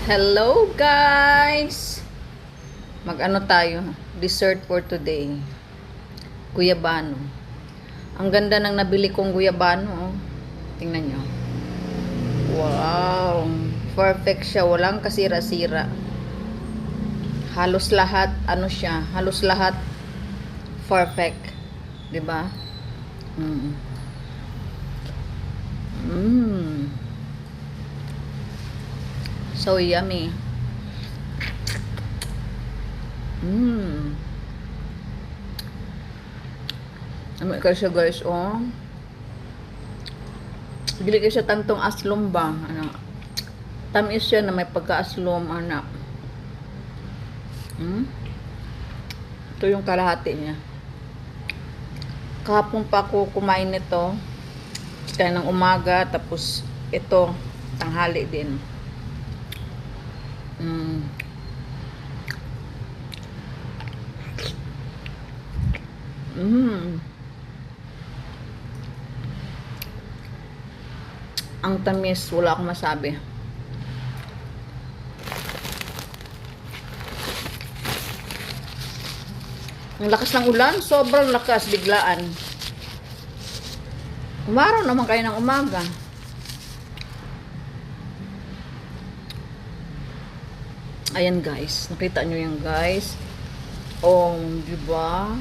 Hello guys! Mag-ano tayo? Dessert for today. Guyabano. Ang ganda ng nabili kong guyabano. Oh. Tingnan nyo. Wow! Perfect siya. Walang kasira-sira. Halos lahat, ano siya? Halos lahat perfect. 'Di ba? Mm. Mm. So yummy. Mmm. Ano kasi guys, oh. Dili kasi siya tantong aslom ba? Ano? Tamis siya na may pagka-aslom, anak. Ito yung kalahati niya. Kahapon pa ako kumain nito. Kaya ng umaga, tapos ito, tanghali din. Ang tamis, wala akong masabi. Ang lakas ng ulan, sobrang lakas, biglaan. Umaraw naman kayo ng umaga. Ayan guys, nakita nyo yan guys. Oh, diba?